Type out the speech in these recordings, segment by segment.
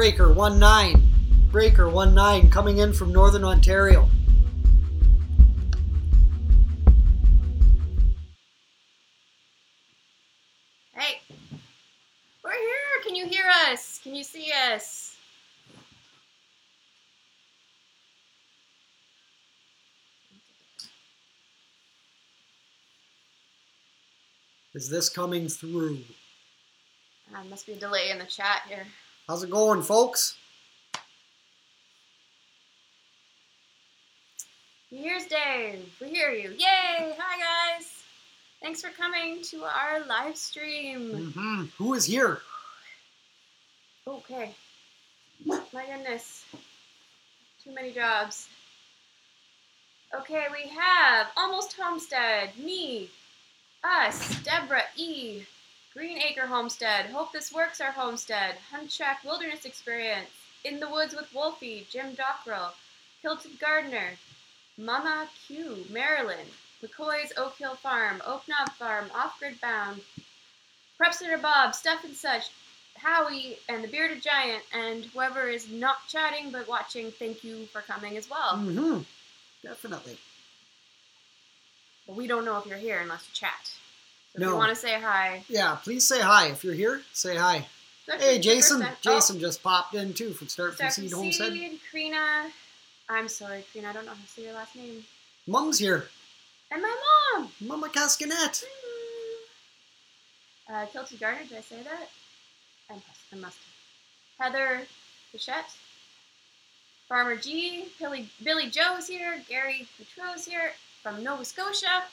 Breaker 19. Breaker 19 coming in from Northern Ontario. Hey, we're here. Can you hear us? Can you see us? Is this coming through? Must be a delay in the chat here. How's it going, folks? Here's Dave. We hear you. Yay! Hi, guys. Thanks for coming to our live stream. Who is here? Okay. My goodness. Too many jobs. Okay, we have Almost Homestead, me, us, Deborah E., Green Acre Homestead, Hope This Works Our Homestead, Hunchback Wilderness Experience, In the Woods with Wolfie, Jim Dockrell, Hilton Gardner, Mama Q, Maryland, McCoy's Oak Hill Farm, Oak Knob Farm, Off-Grid Bound, Prepsitter Bob, Stuff and Such, Howie, and the Bearded Giant, and whoever is not chatting but watching, thank you for coming as well. Definitely. But we don't know if you're here unless you chat. So No. if you want to say hi. Yeah, please say hi. If you're here, say hi. Hey, Jason. 50%. Jason just popped in, too, from Start From Start Seed from Homestead. Seed, Krina. I'm sorry, Krina, I don't know how to say your last name. Mom's here. And my mom! Mama Cascanet. Kilty Gardner, did I say that? I must have. Heather Bichette. Farmer G. Billy Joe's here. Gary Petrou's here from Nova Scotia.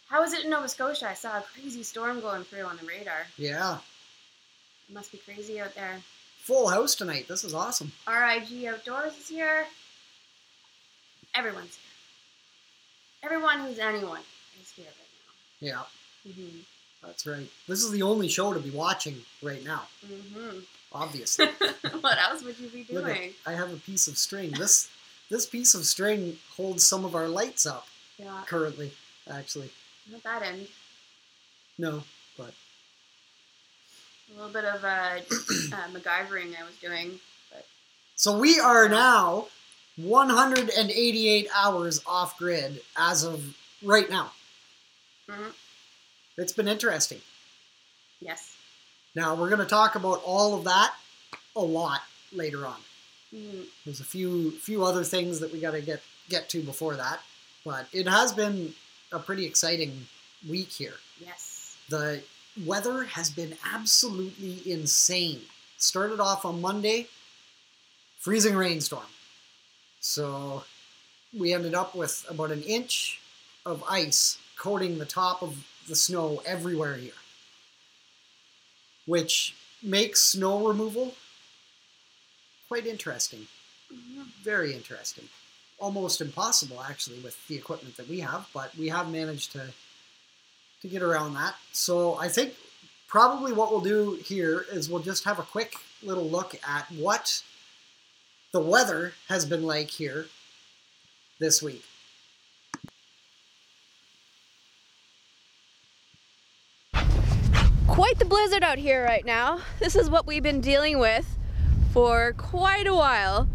How is it in Nova Scotia? I saw a crazy storm going through on the radar. Yeah. It must be crazy out there. Full house tonight. This is awesome. RIG Outdoors is here. Everyone's here. Everyone who's anyone is here right now. Yeah. That's right. This is the only show to be watching right now. Obviously. What else would you be Look doing? I have a piece of string. This piece of string holds some of our lights up. Yeah. Currently, actually. Not that end. No, but A little bit of MacGyvering I was doing. But so we are now 188 hours off grid as of right now. It's been interesting. Yes. Now we're going to talk about all of that a lot later on. There's a few other things that we got to get to before that, but it has been a pretty exciting week here. Yes. The weather has been absolutely insane. Started off on Monday, freezing rainstorm. So we ended up with about an inch of ice coating the top of the snow everywhere here, which makes snow removal quite interesting. Very interesting. Almost impossible, actually, with the equipment that we have, but we have managed to get around that. So I think probably what we'll do here is we'll just have a quick little look at what the weather has been like here this week. Quite the blizzard out here right now. This is what we've been dealing with for quite a while.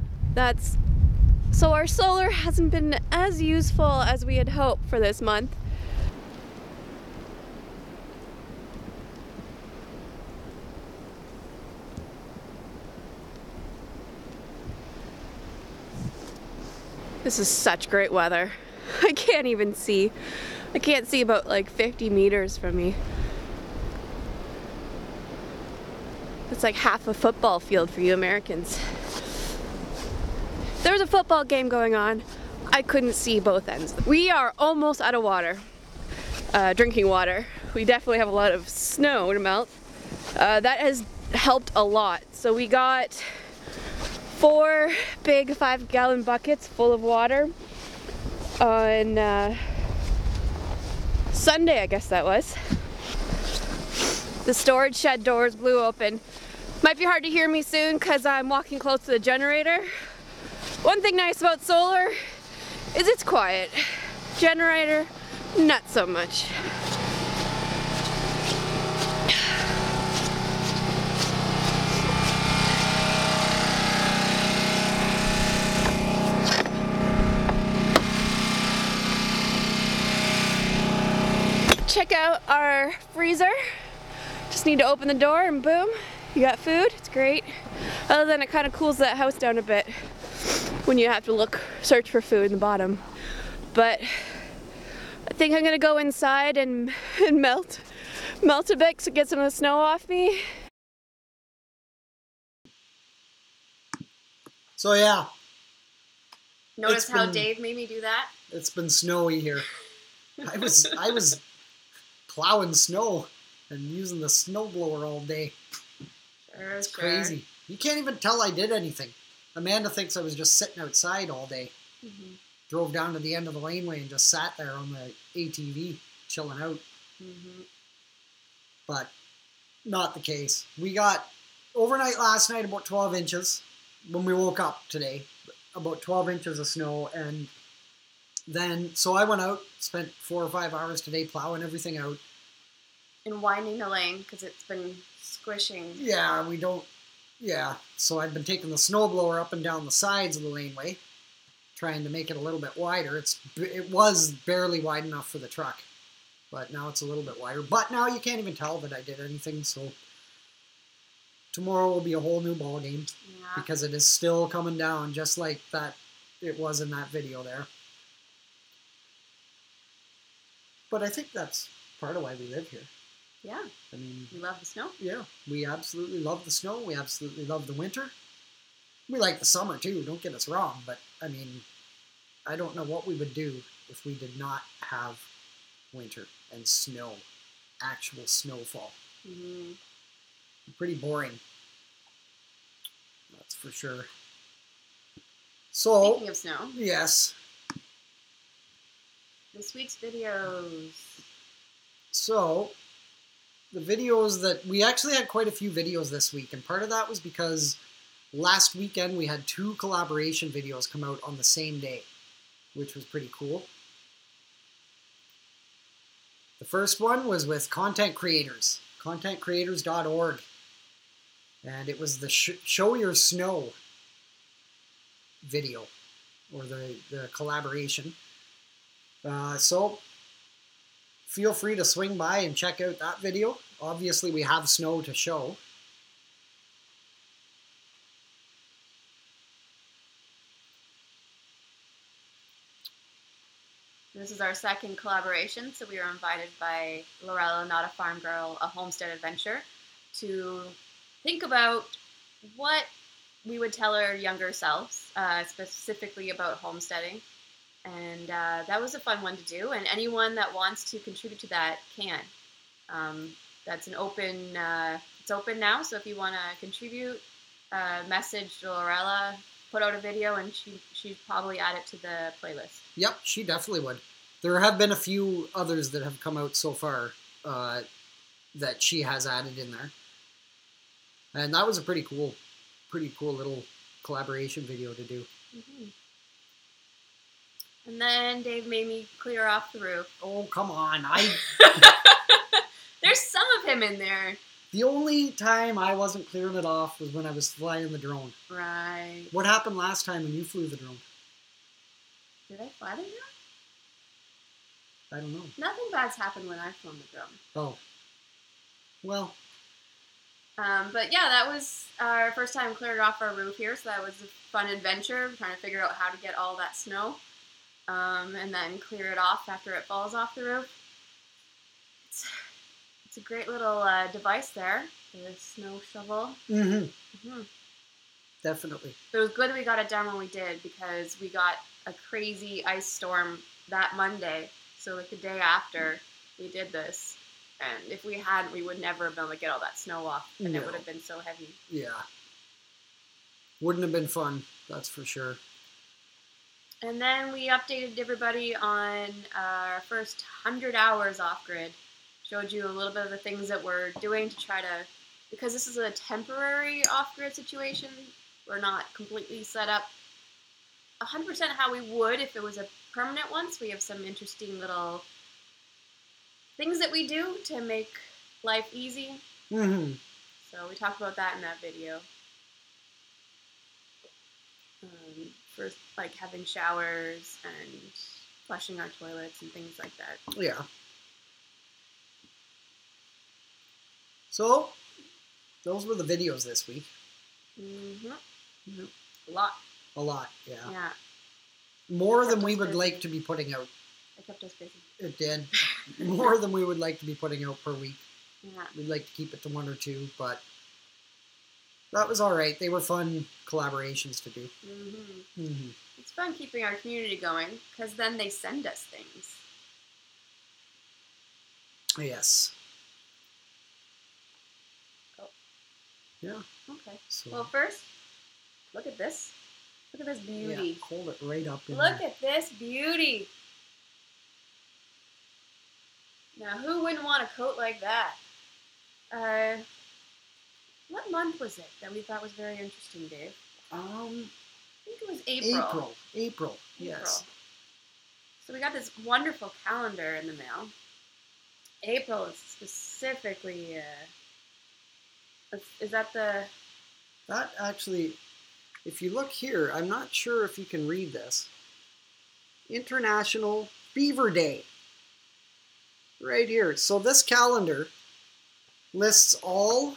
So our solar hasn't been as useful as we had hoped for this month. This is such great weather. I can't even see. I can't see about like 50 meters from me. It's like half a football field for you Americans. There was a football game going on. I couldn't see both ends. We are almost out of water, drinking water. We definitely have a lot of snow to melt. That has helped a lot. So we got 4 big 5-gallon buckets full of water on Sunday, I guess that was. The storage shed doors blew open. Might be hard to hear me soon because I'm walking close to the generator. One thing nice about solar is it's quiet. Generator, not so much. Check out our freezer. Just need to open the door and boom, you got food. It's great. Other than it kind of cools that house down a bit when you have to search for food in the bottom. But I think I'm gonna go inside and melt a bit to get some of the snow off me. So yeah. Notice how Dave made me do that? It's been snowy here. I was plowing snow and using the snowblower all day. Sure, it's crazy. You can't even tell I did anything. Amanda thinks I was just sitting outside all day. Mm-hmm. Drove down to the end of the laneway and just sat there on the ATV, chilling out. Mm-hmm. But not the case. We got overnight last night about 12 inches when we woke up today. About 12 inches of snow, and then so I went out, spent 4 or 5 hours today plowing everything out. And winding the lane because it's been squishing. Yeah, so I've been taking the snowblower up and down the sides of the laneway, trying to make it a little bit wider. It was barely wide enough for the truck, but now it's a little bit wider. But now you can't even tell that I did anything, so tomorrow will be a whole new ball game because it is still coming down just like that it was in that video there. But I think that's part of why we live here. Yeah. I mean, we love the snow. Yeah, we absolutely love the snow. We absolutely love the winter. We like the summer too, don't get us wrong, but I mean, I don't know what we would do if we did not have winter and snow, actual snowfall. Mm-hmm. Pretty boring. That's for sure. So, speaking of snow. Yes. This week's videos. So, the videos that we actually had quite a few videos this week, and part of that was because last weekend we had 2 collaboration videos come out on the same day, which was pretty cool. The first one was with content creators, contentcreators.org, and it was the Show Your Snow video, or the collaboration. So feel free to swing by and check out that video. Obviously, we have snow to show. This is our second collaboration, so we were invited by Lorella, Not a Farm Girl, A Homestead Adventure, to think about what we would tell our younger selves, specifically about homesteading. And that was a fun one to do, and anyone that wants to contribute to that can. That's an open, it's open now, so if you want to contribute, message Lorella, put out a video, and she'd probably add it to the playlist. Yep, she definitely would. There have been a few others that have come out so far that she has added in there. And that was a pretty cool little collaboration video to do. Mm-hmm. And then Dave made me clear off the roof. Oh, come on. There's some of him in there. The only time I wasn't clearing it off was when I was flying the drone. Right. What happened last time when you flew the drone? Did I fly the drone? I don't know. Nothing bad's happened when I've flown the drone. Oh. Well. But yeah, that was our first time clearing off our roof here, so that was a fun adventure, trying to figure out how to get all that snow, and then clear it off after it falls off the roof. It's a great little device there, the snow shovel. Mm-hmm. Mm-hmm. Definitely. But it was good we got it done when we did, because we got a crazy ice storm that Monday, so like the day after we did this. And if we hadn't, we would never have been able to get all that snow off, and it would have been so heavy. Yeah. Wouldn't have been fun, that's for sure. And then we updated everybody on our first 100 hours off-grid. Showed you a little bit of the things that we're doing to try to, because this is a temporary off-grid situation, we're not completely set up 100% how we would if it was a permanent one. So we have some interesting little things that we do to make life easy. Mm-hmm. So we talked about that in that video. For like having showers and flushing our toilets and things like that. Yeah. So, those were the videos this week. Mm-hmm. Yep. A lot. A lot, yeah. Yeah. More than Kept we us would busy. like to be putting out. I kept us busy. It did. More than we would like to be putting out per week. Yeah. We'd like to keep it to 1 or 2, but that was all right. They were fun collaborations to do. Mm-hmm. Mm-hmm. It's fun keeping our community going because then they send us things. Yes. Oh. Yeah. Okay. So, Well, first, look at this. Look at this beauty. yeah, hold it right up in Look there. at this beauty. Now, who wouldn't want a coat like that? What month was it that we thought was very interesting, Dave? I think it was April. April. Yes. So we got this wonderful calendar in the mail. April is specifically, is that the... That actually, if you look here, I'm not sure if you can read this. International Beaver Day. Right here. So this calendar lists all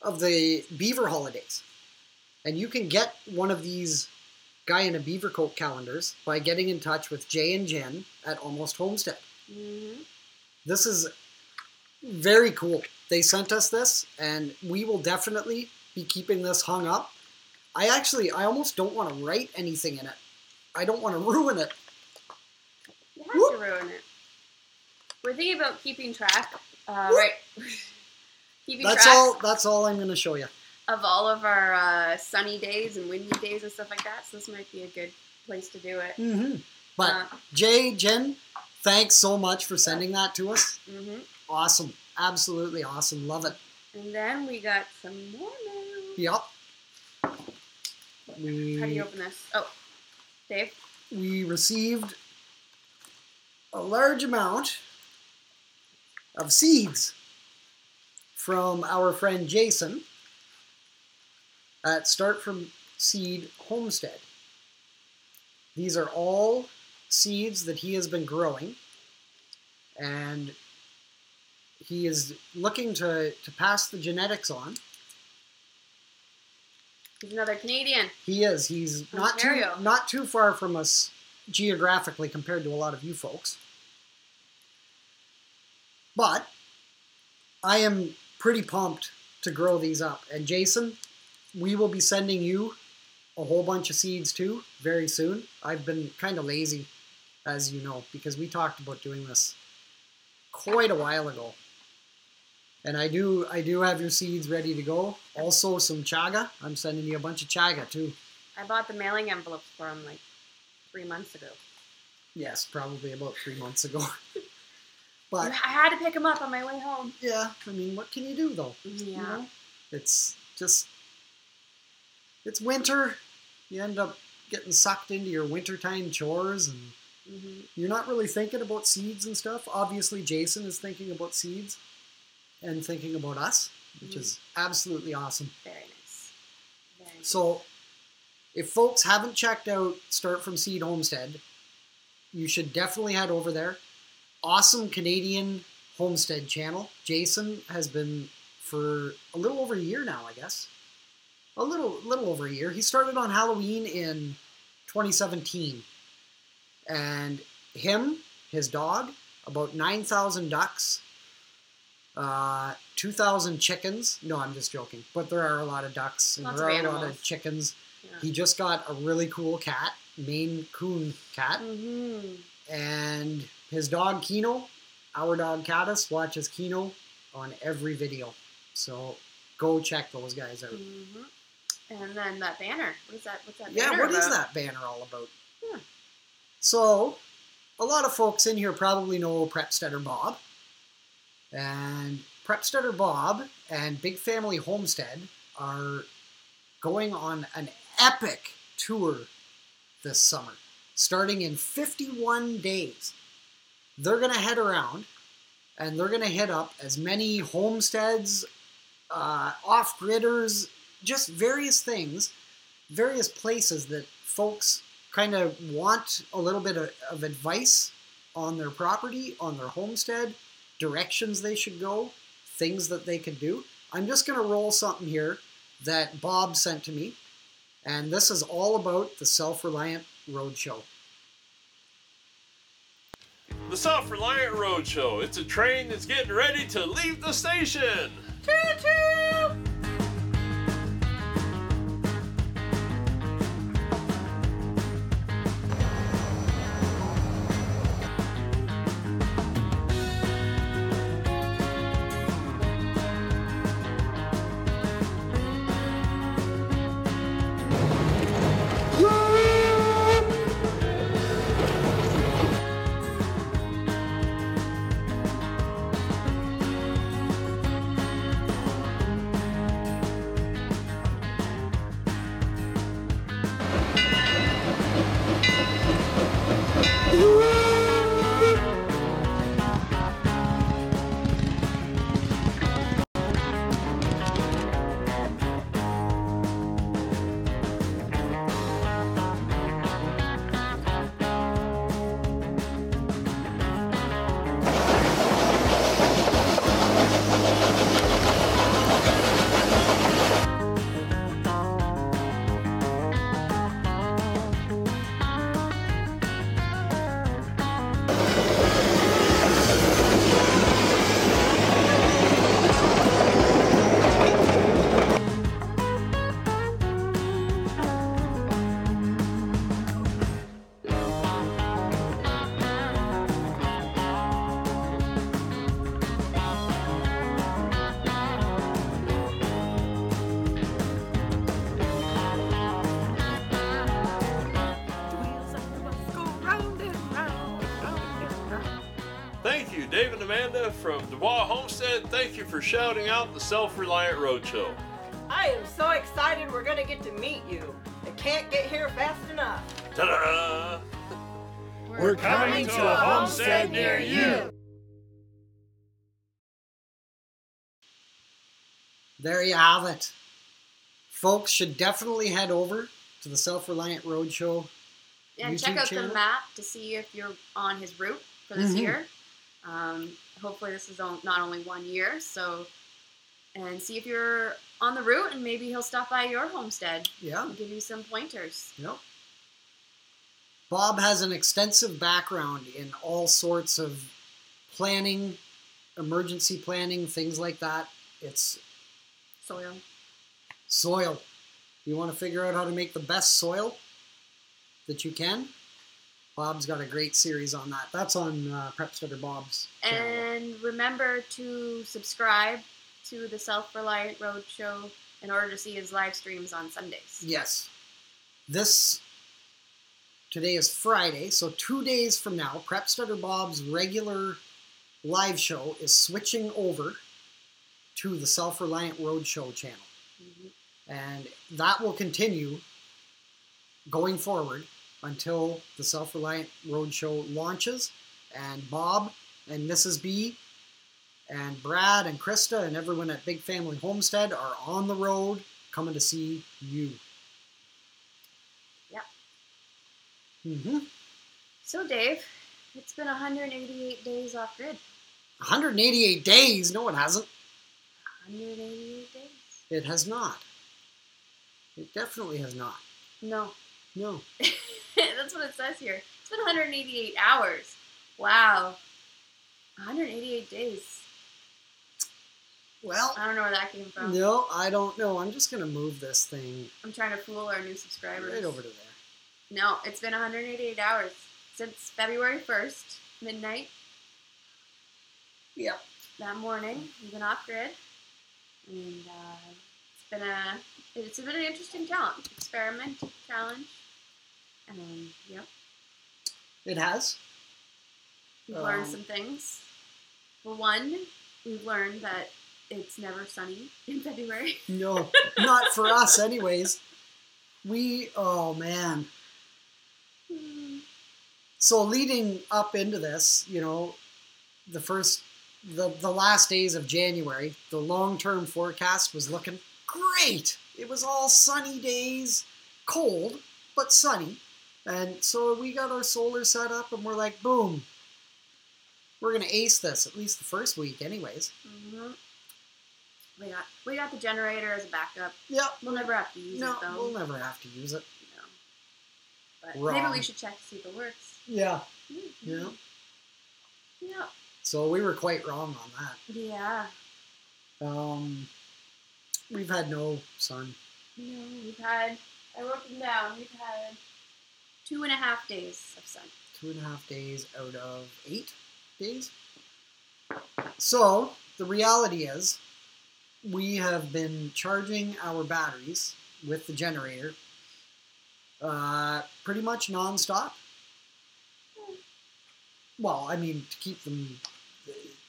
of the beaver holidays. And you can get one of these Guy in a Beaver Coat calendars by getting in touch with Jay and Jen at Almost Homestead. Mm-hmm. This is very cool. They sent us this, and we will definitely be keeping this hung up. I almost don't want to write anything in it. I don't want to ruin it. You have to ruin it. We're thinking about keeping track, right? Keeping That's track That's all I'm going to show you. of all of our sunny days and windy days and stuff like that. So this might be a good place to do it. Mm-hmm. But Jay, Jen, thanks so much for sending that to us. Mm-hmm. Awesome. Absolutely awesome. Love it. And then we got some more mail. Yep. How do you open this? Oh, Dave? We received a large amount of seeds from our friend Jason at Start From Seed Homestead. These are all seeds that he has been growing, and he is looking to pass the genetics on. He's another Canadian. He is. He's Ontario. not too far from us geographically compared to a lot of you folks. But I am pretty pumped to grow these up. And Jason, we will be sending you a whole bunch of seeds too very soon. I've been kind of lazy, as you know, because we talked about doing this quite a while ago. And I do have your seeds ready to go. Also some chaga. I'm sending you a bunch of chaga too. I bought the mailing envelopes for him like 3 months ago. Yes, probably about 3 months ago. But I had to pick him up on my way home. yeah, I mean, what can you do though? Yeah. You know? It's winter. You end up getting sucked into your wintertime chores, and you're not really thinking about seeds and stuff. Obviously, Jason is thinking about seeds and thinking about us, which is absolutely awesome. Very nice. Very nice. So, if folks haven't checked out Start From Seed Homestead, you should definitely head over there. Awesome Canadian homestead channel. Jason has been for a little over a year now, I guess. A little over a year. He started on Halloween in 2017. And him, his dog, about 9,000 ducks, 2,000 chickens. No, I'm just joking. But there are a lot of ducks and Lots there of are a animals. lot of chickens. Yeah. He just got a really cool cat, Maine Coon cat. Mm-hmm. And his dog Kino, our dog Caddis, watches Kino on every video. So go check those guys out. Mm-hmm. And then that banner. What's that Yeah, banner what is about? that banner all about? Yeah. So, a lot of folks in here probably know Prepsteader Bob. And Prepsteader Bob and Big Family Homestead are going on an epic tour this summer, starting in 51 days. They're going to head around, and they're going to hit up as many homesteads, off-gridders, just various things, various places that folks kind of want a little bit of advice on their property, on their homestead, directions they should go, things that they could do. I'm just going to roll something here that Bob sent to me, and this is all about the Self-Reliant Roadshow. The Self-Reliant Roadshow. It's a train that's getting ready to leave the station. Choo-choo! Thank you, Dave and Amanda from Dubois Homestead. Thank you for shouting out the Self-Reliant Roadshow. I am so excited we're going to get to meet you. I can't get here fast enough. Ta-da! We're coming to a homestead near you. There you have it. Folks should definitely head over to the Self-Reliant Roadshow And YouTube check out channel. the map to see if you're on his route for this year. Hopefully this is not only 1 year, and see if you're on the route, and maybe he'll stop by your homestead Yeah. and give you some pointers. Yep. Bob has an extensive background in all sorts of planning, emergency planning, things like that. It's soil. You want to figure out how to make the best soil that you can? Bob's got a great series on that. That's on Prep Stutter Bob's channel. And remember to subscribe to the Self-Reliant Roadshow in order to see his live streams on Sundays. Yes. Today is Friday, so 2 days from now, Prep Stutter Bob's regular live show is switching over to the Self-Reliant Roadshow channel. And that will continue going forward until the Self-Reliant Roadshow launches. And Bob and Mrs. B and Brad and Krista and everyone at Big Family Homestead are on the road coming to see you. Yep. Mm-hmm. So Dave, it's been 188 days off grid. 188 days? No, it hasn't. 188 days? It has not. It definitely has not. No. No. That's what it says here. It's been 188 hours. Wow. 188 days. Well, I don't know where that came from. no, I don't know. I'm just going to move this thing I'm trying to fool our new subscribers. right over to there. No, it's been 188 hours since February 1st, midnight. Yep. That morning, we've been off grid, and it's been an interesting experiment challenge, and yep, It has. we've learned some things. For one, we've learned that it's never sunny in February. No, not for us anyways. Oh man. So leading up into this, the last days of January, the long-term forecast was looking great. It was all sunny days, cold, but sunny. And so we got our solar set up and we're like, boom. We're gonna ace this at least the first week, anyways. Mm-hmm. We got the generator as a backup. Yeah. We'll never have to use it, though. We'll never have to use it. No. But Wrong. maybe we should check to see if it works. Yeah. Mm-hmm. Yeah. Yeah. So we were quite wrong on that. Yeah. We've had no sun. No, I wrote them down. We've had 2.5 days of sun. 2.5 days out of 8 days. So the reality is, we have been charging our batteries with the generator pretty much non-stop. Well, I mean, to keep them...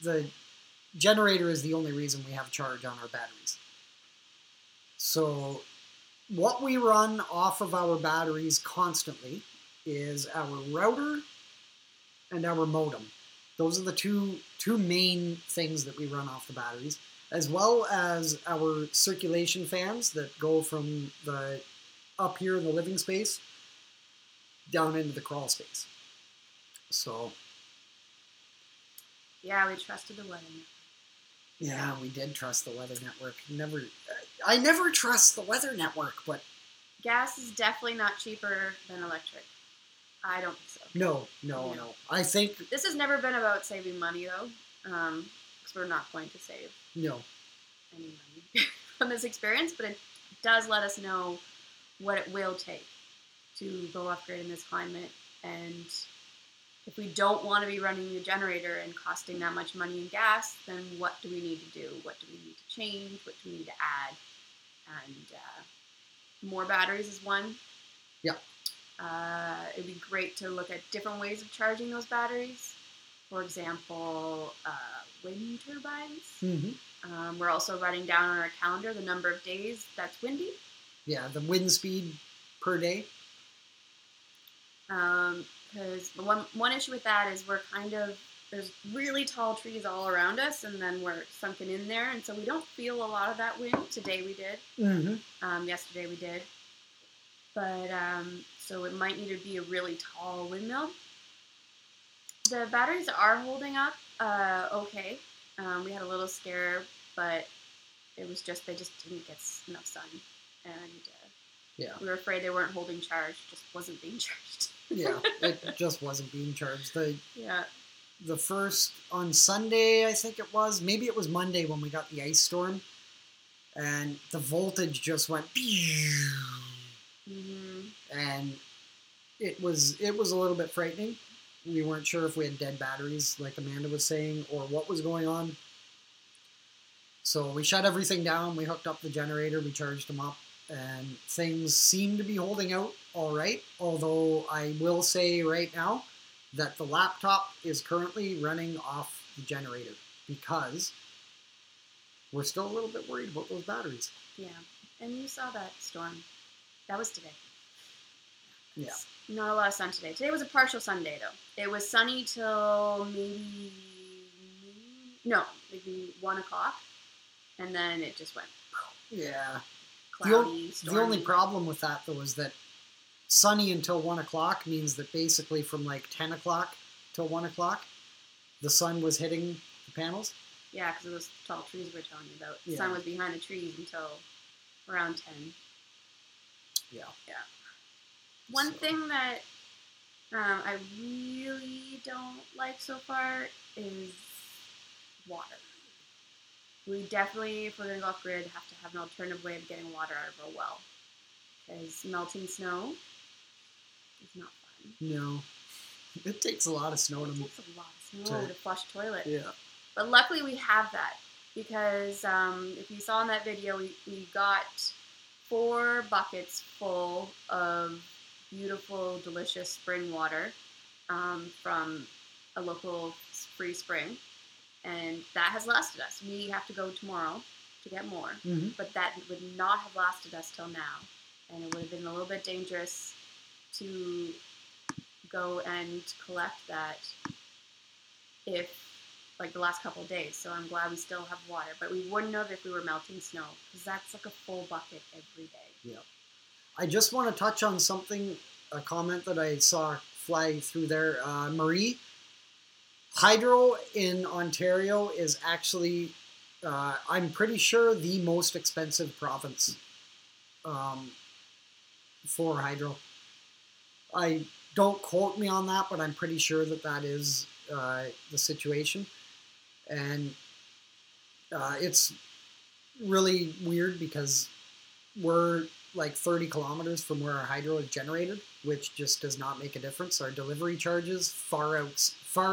The generator is the only reason we have charge on our batteries. So what we run off of our batteries constantly is our router and our modem. Those are the two main things that we run off the batteries, as well as our circulation fans that go from the up here in the living space down into the crawl space. So yeah, we trusted the weather network. Yeah, we did trust the weather network. I never trust the weather network, but gas is definitely not cheaper than electric. I don't think so. No. I think this has never been about saving money, though, because we're not going to save any money from this experience. But it does let us know what it will take to go off-grid in this climate, and if we don't want to be running the generator and costing that much money in gas, then what do we need to do? What do we need to change? What do we need to add? And more batteries is one. Yeah. It'd be great to look at different ways of charging those batteries. For example, wind turbines. Mm-hmm. We're also writing down on our calendar the number of days that's windy. Yeah, the wind speed per day. Because one issue with that is there's really tall trees all around us, and then we're sunken in there, and so we don't feel a lot of that wind. Today we did. Mm-hmm. Yesterday we did. But, so it might need to be a really tall windmill. The batteries are holding up okay. We had a little scare, but it was just, they just didn't get enough sun. And we were afraid they weren't holding charge, just wasn't being charged. Yeah, it just wasn't being charged. The first, on Sunday, I think it was, maybe it was Monday when we got the ice storm, and the voltage just went, and it was a little bit frightening. We weren't sure if we had dead batteries, like Amanda was saying, or what was going on. So we shut everything down, we hooked up the generator, we charged them up, and things seem to be holding out all right. Although I will say right now that the laptop is currently running off the generator because we're still a little bit worried about those batteries. Yeah, and you saw that storm. That was today. Yeah. Not a lot of sun today. Today was a partial sun day, though. It was sunny till maybe 1 o'clock, and then it just went. Yeah. Cloudy, the only problem with that, though, is that sunny until 1 o'clock means that basically from like 10 o'clock till 1 o'clock, the sun was hitting the panels. Yeah, because of those tall trees we were telling you about. The Yeah. sun was behind the trees until around 10. Yeah. Yeah. One thing that I really don't like so far is water. We definitely, if we're going to go off-grid, have to have an alternative way of getting water out of a well. Because melting snow is not fun. No. It takes a lot of snow It to takes a lot of snow to flush a toilet. Yeah. But luckily we have that. Because if you saw in that video, we got 4 buckets full of beautiful, delicious spring water from a local free spring. And that has lasted us. We have to go tomorrow to get more. Mm-hmm. But that would not have lasted us till now. And it would have been a little bit dangerous to go and collect that if, like, the last couple of days. So I'm glad we still have water. But we wouldn't have if we were melting snow. Because that's like a full bucket every day. Yeah. I just want to touch on something, a comment that I saw fly through there. Marie, Hydro in Ontario is actually, I'm pretty sure, the most expensive province for hydro. I don't quote me on that, but I'm pretty sure that is the situation. And it's really weird because we're like 30 kilometers from where our hydro is generated, which just does not make a difference. Our delivery charges far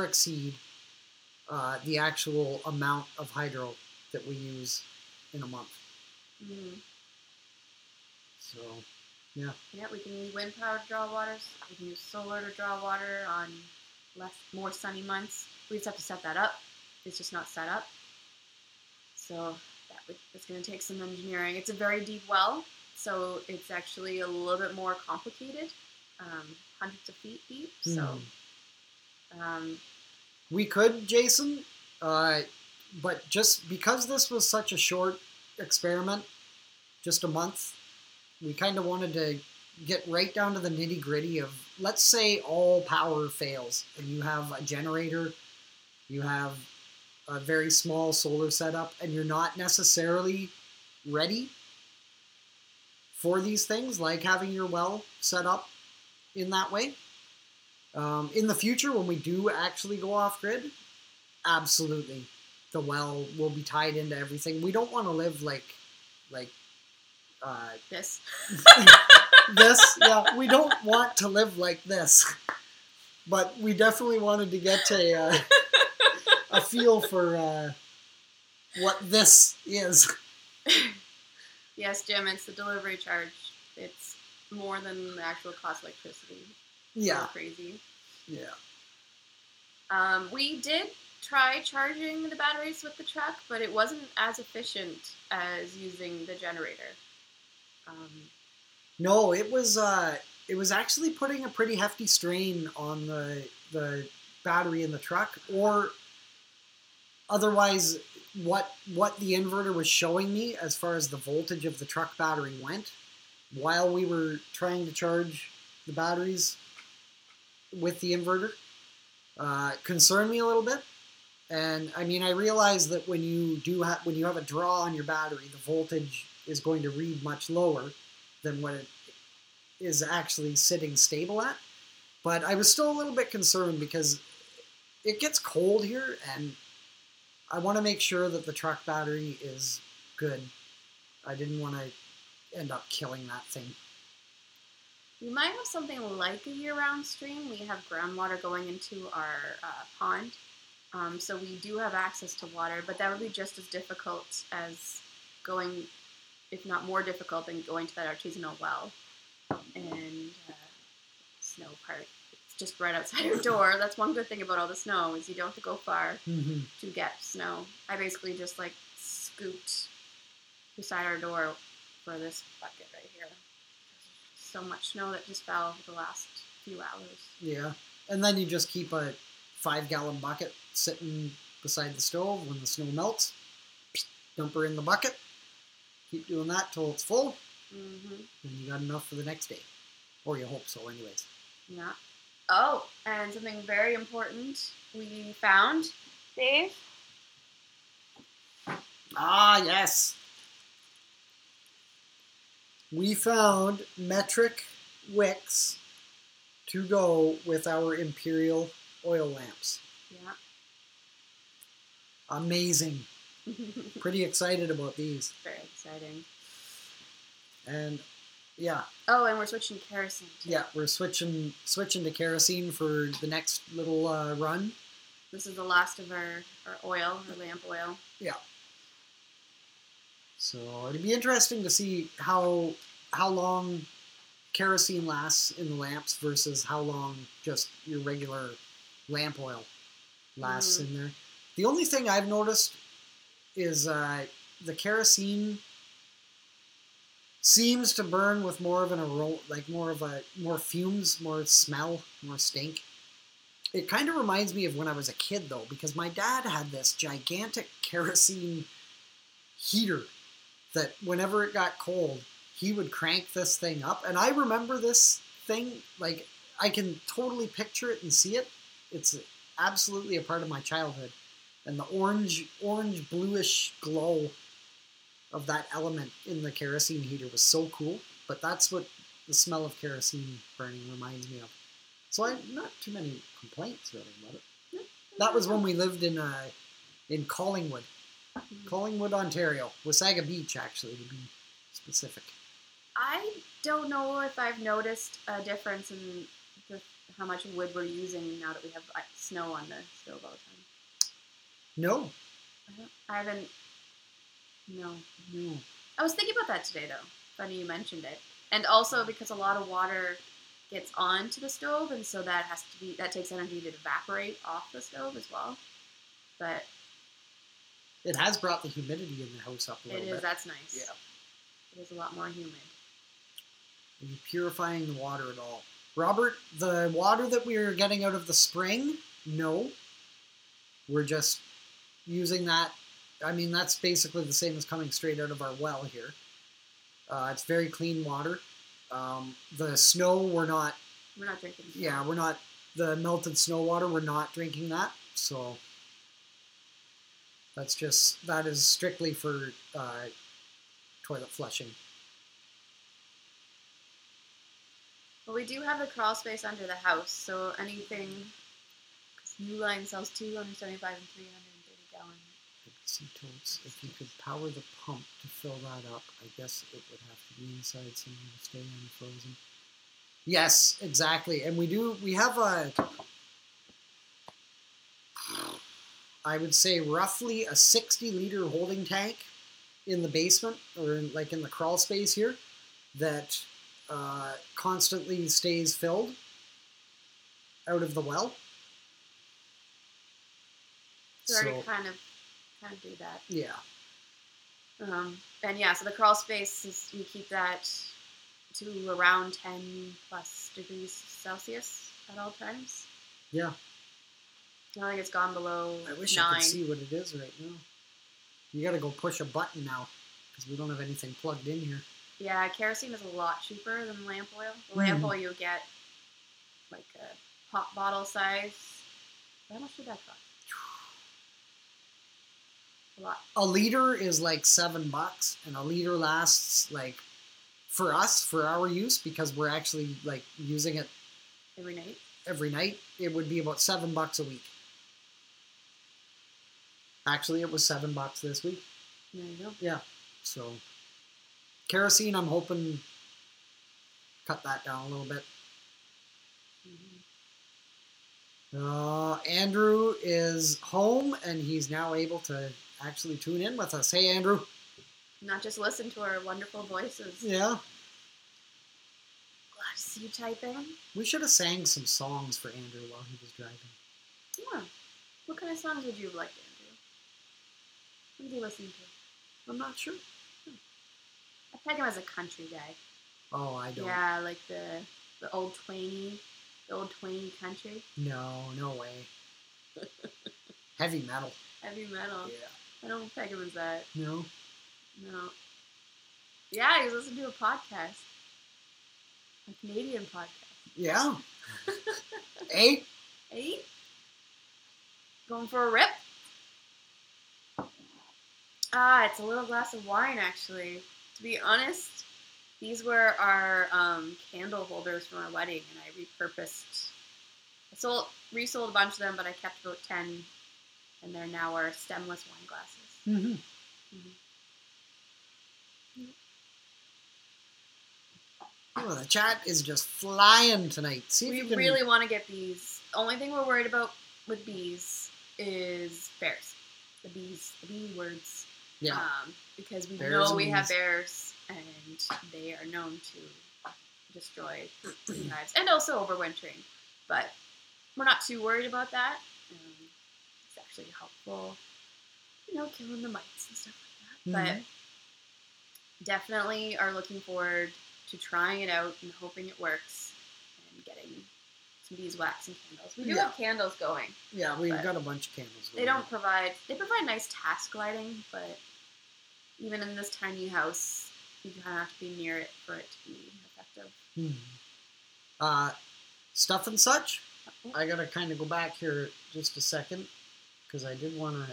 exceed the actual amount of hydro that we use in a month. Mm. So, yeah. Yeah, we can use wind power to draw waters. We can use solar to draw water on more sunny months. We just have to set that up. It's just not set up. So it's going to take some engineering. It's a very deep well, so it's actually a little bit more complicated. Hundreds of feet deep. So we could, Jason, but just because this was such a short experiment, just a month, we kind of wanted to get right down to the nitty-gritty of, let's say all power fails and you have a generator, you have a very small solar setup, and you're not necessarily ready for these things, like having your well set up in that way. In the future, when we do actually go off-grid, absolutely, the well will be tied into everything. We don't want to live like this. This, yeah, we don't want to live like this. But we definitely wanted to get a feel for what this is. Yes, Jim, it's the delivery charge. It's more than the actual cost of electricity. Yeah. So crazy. Yeah. We did try charging the batteries with the truck, but it wasn't as efficient as using the generator. No, it was actually putting a pretty hefty strain on the battery in the truck, or otherwise what the inverter was showing me as far as the voltage of the truck battery went while we were trying to charge the batteries with the inverter concerned me a little bit. And I mean, I realized that when you have a draw on your battery, the voltage is going to read much lower than what it is actually sitting stable at. But I was still a little bit concerned because it gets cold here, and I want to make sure that the truck battery is good. I didn't want to end up killing that thing. We might have something like a year-round stream. We have groundwater going into our pond, so we do have access to water, but that would be just as difficult as going, if not more difficult, than going to that artisanal well. And snow part, it's just right outside your door. That's one good thing about all the snow, is you don't have to go far to get snow. I basically just like scooped beside our door for this bucket right here. So much snow that just fell the last few hours. Yeah, and then you just keep a 5-gallon bucket sitting beside the stove. When the snow melts, dump her in the bucket. Keep doing that till it's full. And you got enough for the next day. Or you hope so anyways. Yeah. Oh, and something very important we found, Dave. Ah, yes. We found metric wicks to go with our Imperial oil lamps. Yeah. Amazing. Pretty excited about these. Very exciting. And yeah. Oh, and we're switching to kerosene too. Yeah, we're switching to kerosene for the next little run. This is the last of our oil, our lamp oil. Yeah. So it'd be interesting to see how long kerosene lasts in the lamps versus how long just your regular lamp oil lasts in there. The only thing I've noticed is the kerosene seems to burn with more of an aroma, like more fumes, more smell, more stink. It kind of reminds me of when I was a kid though, because my dad had this gigantic kerosene heater that whenever it got cold, he would crank this thing up. And I remember this thing, like I can totally picture it and see it. It's absolutely a part of my childhood. And the orange bluish glow of that element in the kerosene heater was so cool. But that's what the smell of kerosene burning reminds me of. So not too many complaints really about it. That was when we lived in Collingwood, Ontario, Wasaga Beach, actually, to be specific. I don't know if I've noticed a difference in how much wood we're using now that we have snow on the stove all the time. No. I haven't. No. I was thinking about that today, though. Funny you mentioned it. And also because a lot of water gets onto the stove, and so that takes energy to evaporate off the stove as well. But it has brought the humidity in the house up a little bit. That's nice. Yeah. It is a lot more humid. Are you purifying the water at all? Robert, the water that we're getting out of the spring, no. We're just using that. I mean, that's basically the same as coming straight out of our well here. It's very clean water. The snow, we're not drinking. Yeah, we're not. The melted snow water, we're not drinking that. So that is strictly for toilet flushing. Well, we do have the crawl space under the house, so anything. Because New Line sells 275 and 330 gallon. Sea totes. If you could power the pump to fill that up, I guess it would have to be inside somewhere to stay unfrozen. Yes, exactly. And we have I would say roughly a 60-liter holding tank in the basement, or in the crawl space here, that constantly stays filled out of the well. So already kind of do that. Yeah. And yeah, so the crawl space we keep that to around 10 plus degrees Celsius at all times. Yeah. I don't think it's gone below 9. I wish I could see what it is right now. You gotta go push a button now, because we don't have anything plugged in here. Yeah, kerosene is a lot cheaper than lamp oil. The lamp oil you'll get like a pop bottle size. How much did that cost? A lot. A liter is like $7, and a liter lasts for us, for our use, because we're actually using it every night. It would be about $7 a week. Actually, it was $7 this week. There you go. Yeah. So kerosene, I'm hoping cut that down a little bit. Andrew is home, and he's now able to actually tune in with us. Hey, Andrew. Not just listen to our wonderful voices. Yeah. Glad to see you typing. We should have sang some songs for Andrew while he was driving. Yeah. What kind of songs would you have liked, Andrew? What did you listen to? I'm not sure. I peg him as a country guy. Oh, I don't. Yeah, like the old Twainy country. No way. Heavy metal. Heavy metal. Yeah. I don't peg him as that. No. Yeah, he's listening to a podcast. A Canadian podcast. Yeah. Hey? Going for a rip? It's a little glass of wine, actually. To be honest, these were our candle holders from our wedding, and I repurposed. I resold a bunch of them, but I kept about 10, and they're now our stemless wine glasses. Mm-hmm. Oh, the chat is just flying tonight. We really want to get bees. Only thing we're worried about with bees is bears. The bee words. Yeah. Because we Bears know we and have bees. bears, and they are known to destroy hives, and also overwintering. But we're not too worried about that. It's actually helpful, killing the mites and stuff like that. Mm-hmm. But definitely are looking forward to trying it out and hoping it works, and getting some beeswax and candles. We do have candles going. Yeah, we've got a bunch of candles going. They provide nice task lighting, but even in this tiny house, you kind of have to be near it for it to be effective. Stuff and such? I gotta kind of go back here just a second because I did want to.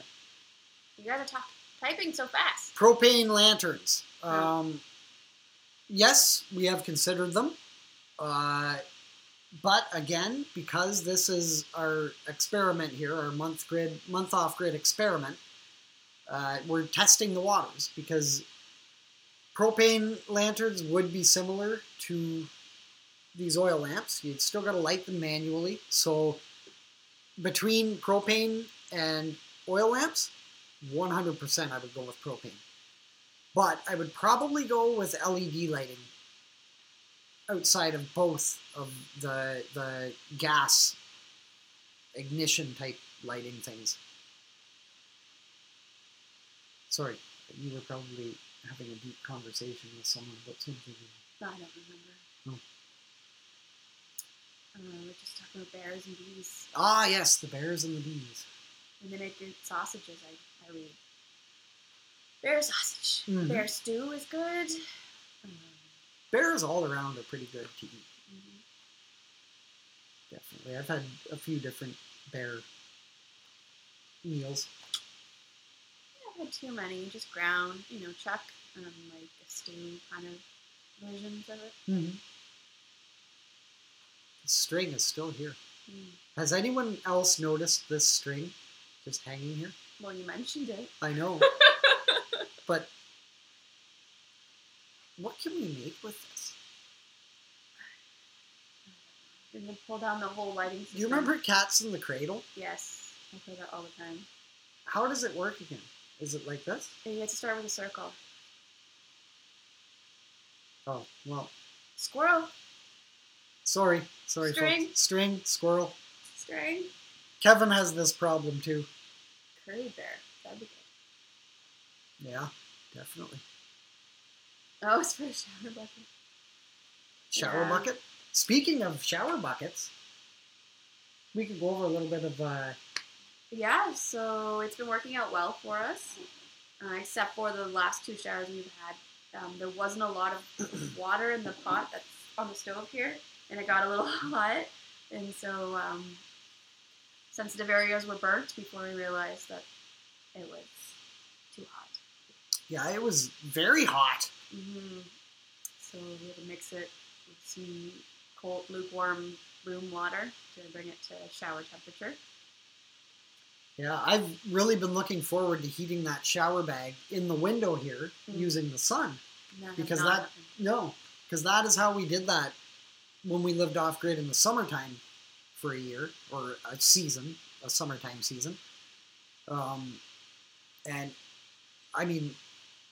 You guys are typing so fast. Propane lanterns. Yes, we have considered them. But again, because this is our experiment here, our month off grid experiment, we're testing the waters because propane lanterns would be similar to these oil lamps. You'd still got to light them manually. So between propane and oil lamps, 100% I would go with propane. But I would probably go with LED lighting outside of both of the gas ignition type lighting things. Sorry, you were probably having a deep conversation with someone about something. No, I don't remember. No. We're just talking about bears and bees. Ah, yes, the bears and the bees. And then I did sausages. I read. Bear sausage. Mhm. Bear stew is good. Bears all around are pretty good to eat. Mhm. Definitely. I've had a few different bear meals. I haven't had too many. Just ground, chuck, like a stew kind of versions of it. Mm-hmm. The string is still here. Mm. Has anyone else noticed this string just hanging here? Well, you mentioned it. I know. But what can we make with this? Didn't they pull down the whole lighting system? Do you remember Cats in the Cradle? Yes. I play that all the time. How does it work again? Is it like this? And you have to start with a circle. Oh, well, Squirrel. sorry, String. folks. String, squirrel. String. Kevin has this problem too. Curly bear. That'd be good. Yeah, definitely. Oh, it's for a shower bucket. Shower Yeah. bucket. Speaking of shower buckets, we could go over a little bit of Yeah, so it's been working out well for us, except for the last 2 showers we've had. There wasn't a lot of water in the pot that's on the stove here, and it got a little hot, and so sensitive areas were burnt before we realized that it was too hot. yeah, it was very hot. Mm-hmm. So we had to mix it with some cold, lukewarm room water to bring it to shower temperature. Yeah, I've really been looking forward to heating that shower bag in the window here using the sun. No, Because not that is how we did that when we lived off grid in the summertime for a year or a summertime season. And I mean,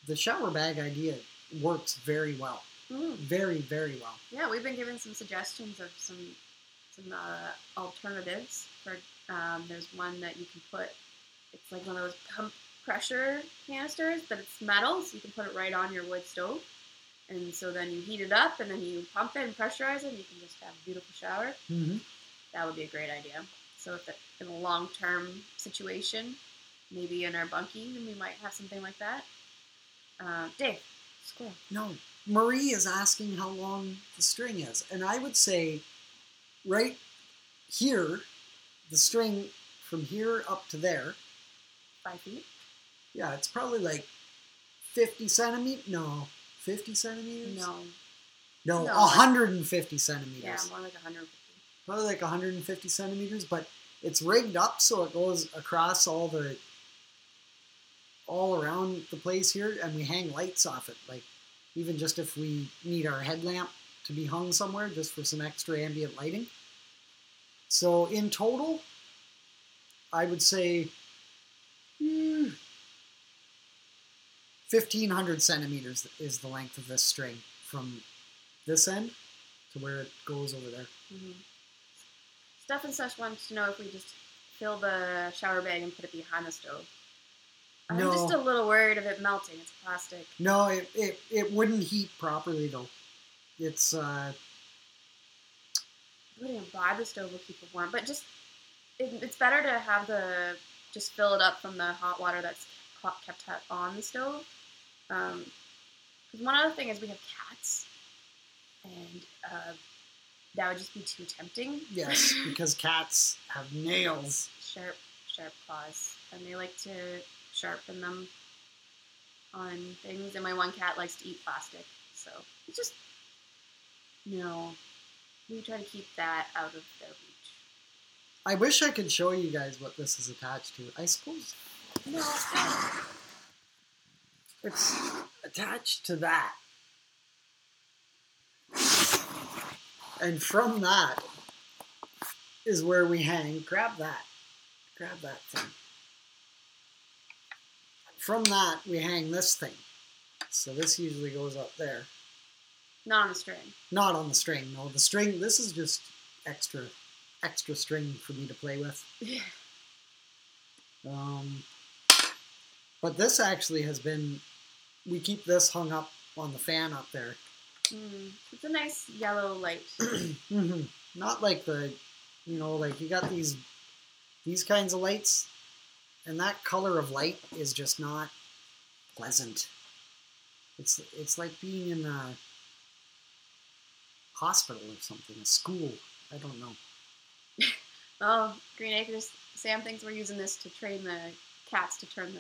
the shower bag idea works very well, very, very well. Yeah, we've been given some suggestions of some alternatives. For there's one that you can put. It's like one of those pump pressure canisters, but it's metal, so you can put it right on your wood stove. And so then you heat it up, and then you pump it and pressurize it, and you can just have a beautiful shower. Mm-hmm. That would be a great idea. So if in a long-term situation, maybe in our bunkie, then we might have something like that. Dave, squirrel. No, Marie is asking how long the string is, and I would say right here, the string from here up to there. 5 feet. Yeah, it's probably like 50 centimeters. No, 50 centimeters. No. No, No. 150 centimeters. Yeah, more like 150. Probably like 150 centimeters, but it's rigged up so it goes across all around the place here, and we hang lights off it. Like, even just if we need our headlamp to be hung somewhere, just for some extra ambient lighting. So in total, I would say 1,500 centimeters is the length of this string from this end to where it goes over there. Mm-hmm. Steph and Sush wants to know if we just fill the shower bag and put it behind the stove. I'm No. just a little worried of it melting. It's plastic. No, it wouldn't heat properly though. It's Putting it by the stove will keep it warm, but it's better to have just fill it up from the hot water that's kept hot on the stove. Because one other thing is we have cats, and that would just be too tempting. Yes, because cats have nails. Sharp claws, and they like to sharpen them on things. And my one cat likes to eat plastic, so it's just no. We try to keep that out of their reach. I wish I could show you guys what this is attached to. I suppose No, it's attached to that. And from that is where we hang. Grab that thing. From that, we hang this thing. So this usually goes up there. not on a string. Not on the string, no. The string, this is just extra string for me to play with. Yeah. But this actually has been, we keep this hung up on the fan up there. It's a nice yellow light. Not like the, like you got these kinds of lights, and that color of light is just not pleasant. It's like being in a hospital or something, a school. I don't know. Oh, Green Acres, Sam thinks we're using this to train the cats to turn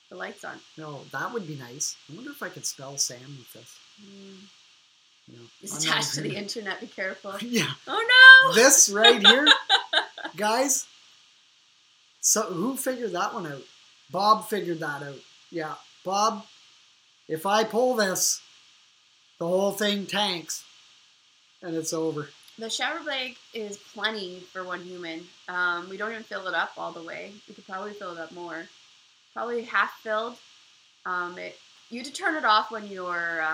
the lights on. No, that would be nice. I wonder if I could spell Sam with this. It's attached to the internet, be careful. Yeah. Oh no! This right here, guys. So who figured that one out? Bob figured that out. Yeah, Bob. If I pull this, the whole thing tanks, and it's over. The shower bag is plenty for one human. We don't even fill it up all the way. We could probably fill it up more. Probably half filled. You have to turn it off when you're,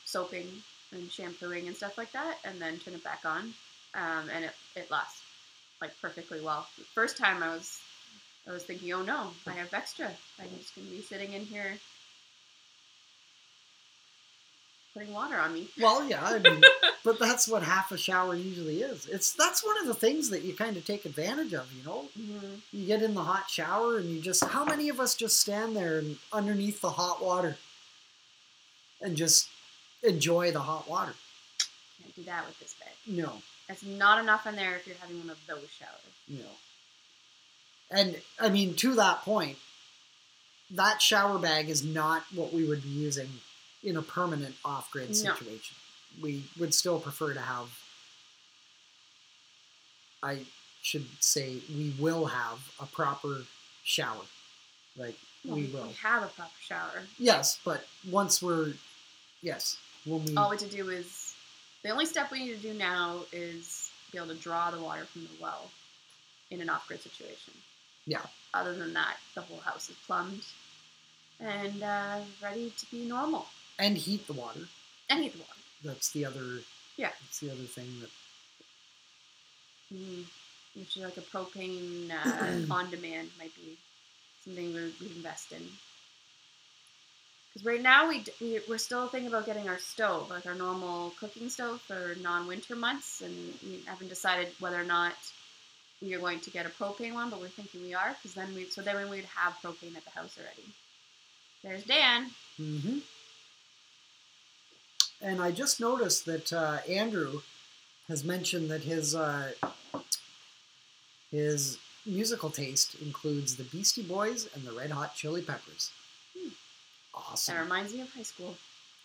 soaping and shampooing and stuff like that, and then turn it back on, and it lasts like perfectly well. The first time I was thinking, oh no, I have extra. I'm just gonna be sitting in here putting water on me. Well, yeah, I mean, but that's what half a shower usually is. That's one of the things that you kind of take advantage of, Mm-hmm. You get in the hot shower and how many of us just stand there and underneath the hot water and just enjoy the hot water? Can't do that with this bag. No. That's not enough in there if you're having one of those showers. No. And, I mean, to that point, that shower bag is not what we would be using in a permanent off-grid situation. We would still prefer to have, I should say, we will have a proper shower. Like, we will. We have a proper shower. Yes, but when we... All we have to do is, the only step we need to do now is be able to draw the water from the well in an off-grid situation. Yeah. Other than that, the whole house is plumbed and ready to be normal. And heat the water. That's the other... Yeah. That's the other thing that... Which is like a propane on demand might be something we'd invest in. Because right now we're still thinking about getting our stove, like our normal cooking stove for non-winter months, and we haven't decided whether or not we are going to get a propane one, but we're thinking we are, because then we'd have propane at the house already. There's Dan. Mm-hmm. And I just noticed that Andrew has mentioned that his musical taste includes the Beastie Boys and the Red Hot Chili Peppers. Awesome. That reminds me of high school.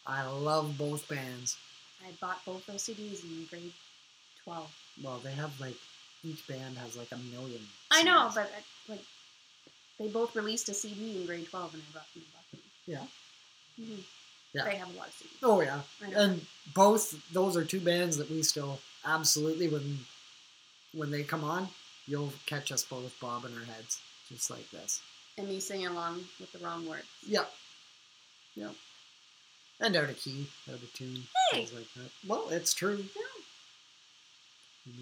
I love both bands. I bought both those CDs in grade 12. Well, they have each band has a million. I know, but they both released a CD in grade 12, and I bought them. Yeah. Mm-hmm. Yeah. They have a lot of CDs. Oh yeah, I know. and both those are two bands that we still absolutely when they come on, you'll catch us both bobbing our heads just like this. And me singing along with the wrong words. Yep. Yep. And out of key, out of tune, Hey! things like that. Well, it's true. No.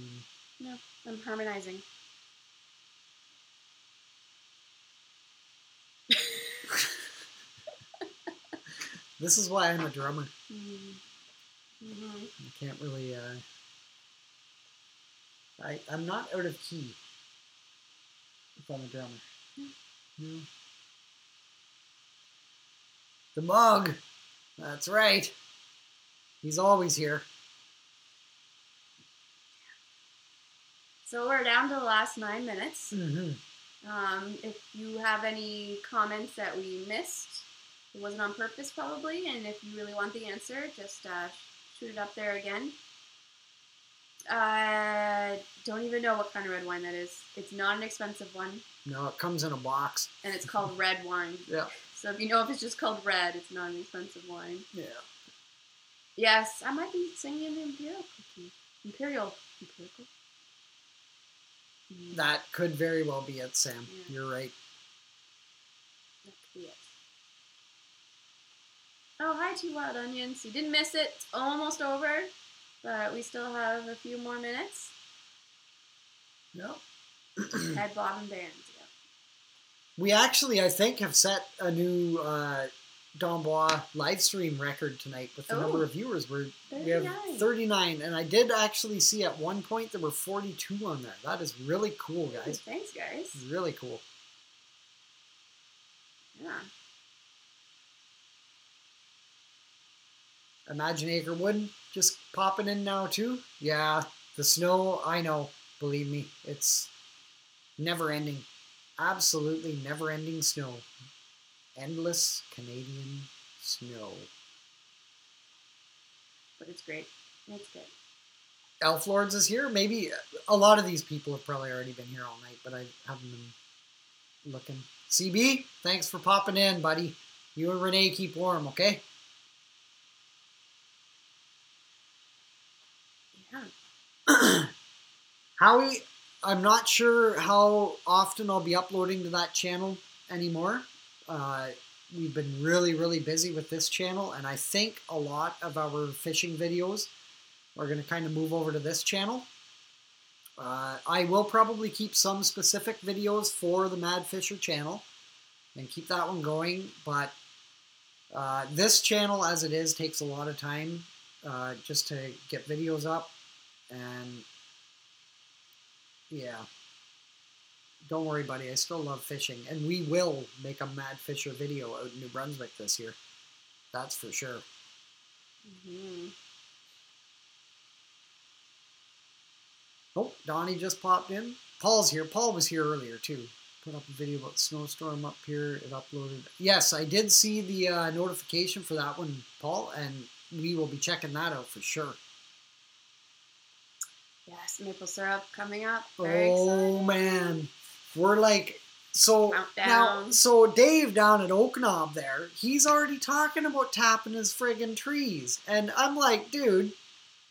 No, I'm harmonizing. This is why I'm a drummer. Mm-hmm. I can't really. I'm not out of key if I'm a drummer. No. The mug. That's right. He's always here. So we're down to the last 9 minutes. Mm-hmm. If you have any comments that we missed, it wasn't on purpose probably, and if you really want the answer, just shoot it up there again. Don't even know what kind of red wine that is. It's not an expensive one. No, it comes in a box. And it's called red wine. Yeah. So if you know if it's just called red, it's not an expensive wine. Yeah. Yes, I might be singing an Imperial cookie. Empirical. That could very well be it, Sam. Yeah. You're right. That could be it. Oh, hi, 2 Wild Onions. You didn't miss it. It's almost over, but we still have a few more minutes. Yeah. Head, bottom bands, yeah. We actually, I think, have set a new Don Bois live stream record tonight with the number of viewers. We have 39, and I did actually see at one point there were 42 on there. That is really cool, guys. Thanks, guys. Really cool. Yeah. Imagine Acrewood just popping in now too. Yeah, the snow, I know. Believe me, it's never ending. Absolutely never ending snow. Endless Canadian snow. But it's great. It's good. Elf Lords is here. Maybe a lot of these people have probably already been here all night, but I haven't been looking. CB, thanks for popping in, buddy. You and Renee keep warm, okay? Yeah. Howie, I'm not sure how often I'll be uploading to that channel anymore. We've been really, really busy with this channel, and I think a lot of our fishing videos are going to kind of move over to this channel. I will probably keep some specific videos for the Mad Fisher channel and keep that one going, but this channel as it is takes a lot of time just to get videos up, and yeah. Don't worry, buddy. I still love fishing. And we will make a Mad Fisher video out in New Brunswick this year. That's for sure. Mm-hmm. Oh, Donnie just popped in. Paul's here. Paul was here earlier, too. Put up a video about the snowstorm up here. It uploaded. Yes, I did see the notification for that one, Paul, and we will be checking that out for sure. Yes, maple syrup coming up. Very Oh, exciting. man. We're like, so Countdown. now, so Dave down at Oak Knob there, he's already talking about tapping his friggin' trees. And I'm like, dude,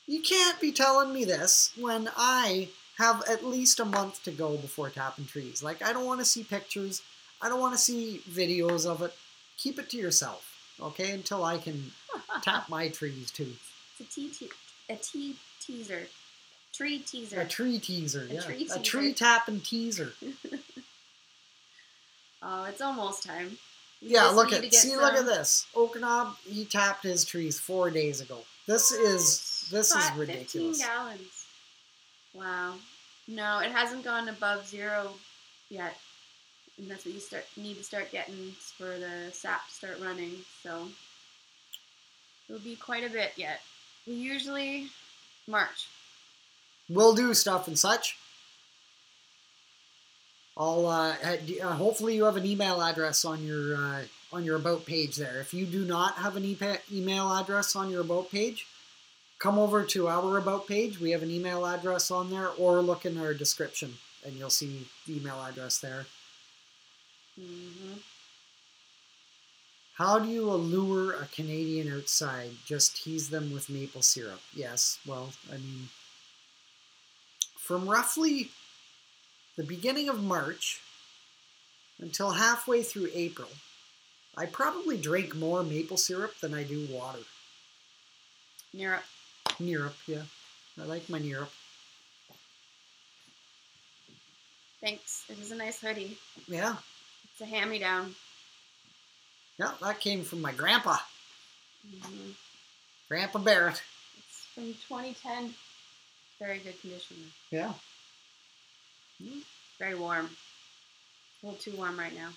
you can't be telling me this when I have at least a month to go before tapping trees. Like, I don't want to see pictures. I don't want to see videos of it. Keep it to yourself, okay, until I can tap my trees too. It's a tea teaser. Tree teaser. A tree teaser, yeah. tree A teaser. tree tapping teaser. Oh, it's almost time. We Yeah, just look need to at get look at some- this. Oak Knob, he tapped his trees 4 days ago. This is ridiculous. 15 gallons. Wow. No, it hasn't gone above 0 yet. And that's what you need to start getting for the sap to start running. So it'll be quite a bit yet. We usually March. We'll do stuff and such. I'll hopefully you have an email address on your about page there. If you do not have an email address on your about page, come over to our about page. We have an email address on there, or look in our description and you'll see the email address there. Mm-hmm. How do you allure a Canadian outside? Just tease them with maple syrup. Yes, well, I mean, from roughly the beginning of March until halfway through April, I probably drink more maple syrup than I do water. Near Nerup, yeah. I like my Nerup. Thanks. It is a nice hoodie. Yeah. It's a hand-me-down. Yeah, that came from my grandpa. Mm-hmm. Grandpa Barrett. It's from 2010. Very good condition. Yeah. Very warm. A little too warm right now.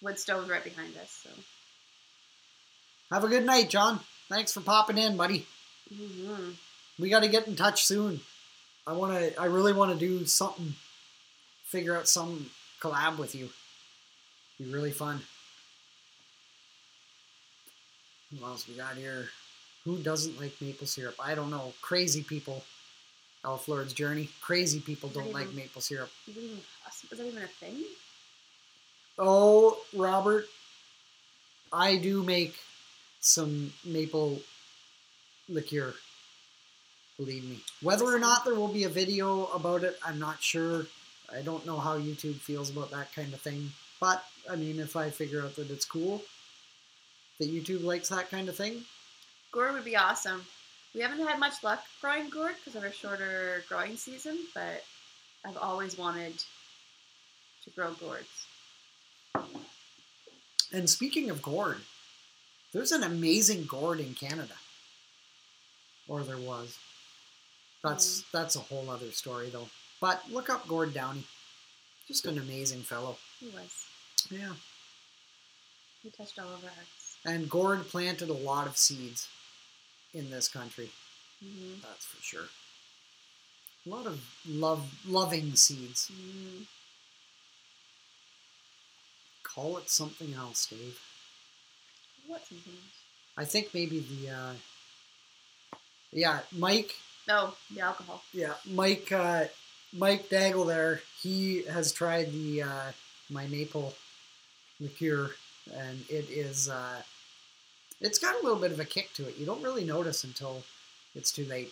Wood stove's right behind us, so. Have a good night, John. Thanks for popping in, buddy. Mm-hmm. We got to get in touch soon. I really want to do something, figure out some collab with you. Be really fun. Who else we got here? Who doesn't like maple syrup? I don't know. Crazy people. Elf Lord's Journey. Crazy people don't like maple syrup. Is that even a thing? Oh, Robert, I do make some maple liqueur. Believe me. Whether or not there will be a video about it, I'm not sure. I don't know how YouTube feels about that kind of thing. But, I mean, if I figure out that it's cool, that YouTube likes that kind of thing. Gourd would be awesome. We haven't had much luck growing gourd because of our shorter growing season, but I've always wanted to grow gourds. And speaking of gourd, there's an amazing gourd in Canada. Or there was. That's a whole other story, though. But look up Gord Downey. Just an amazing fellow. He was. Yeah. He touched all of our hearts. And Gord planted a lot of seeds in this country. Mm-hmm. That's for sure. A lot of loving seeds. Mm-hmm. Call it something else, Dave. What something else? I think maybe the... Mike... No, the alcohol. Yeah, Mike Daggle there, he has tried the my maple liqueur, and it is it's got a little bit of a kick to it. You don't really notice until it's too late.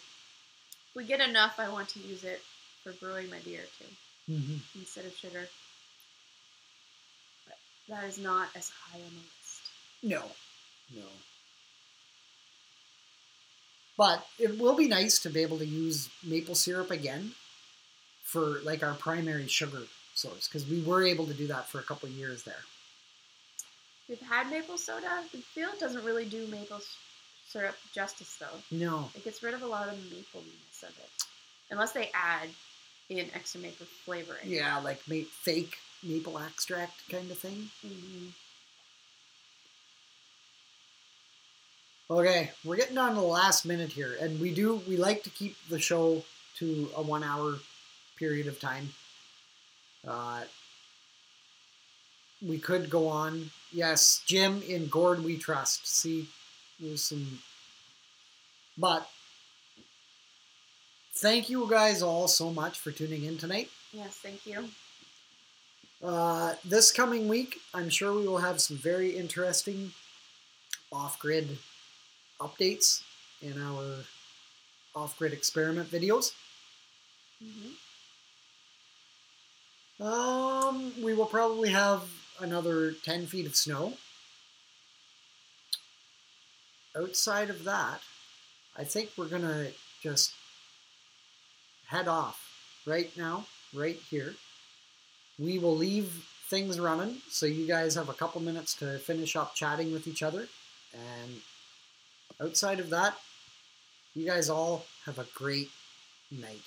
If we get enough, I want to use it for brewing my beer too, instead of sugar. But that is not as high on the list. No. But it will be nice to be able to use maple syrup again for like our primary sugar source, because we were able to do that for a couple of years there. We've had maple soda. I feel it doesn't really do maple syrup justice, though. No. It gets rid of a lot of the mapleness of it. Unless they add in extra maple flavoring. Yeah, like fake maple extract kind of thing. Mm-hmm. Okay, we're getting down to the last minute here, and we like to keep the show to a 1 hour period of time. We could go on. Yes, Jim, in Gord we trust. See, there's some... But, thank you guys all so much for tuning in tonight. Yes, thank you. This coming week, I'm sure we will have some very interesting off-grid updates in our off-grid experiment videos. Mm-hmm. We will probably have another 10 feet of snow. Outside of that, I think we're gonna just head off right now, right here. We will leave things running so you guys have a couple minutes to finish up chatting with each other, and outside of that, you guys all have a great night.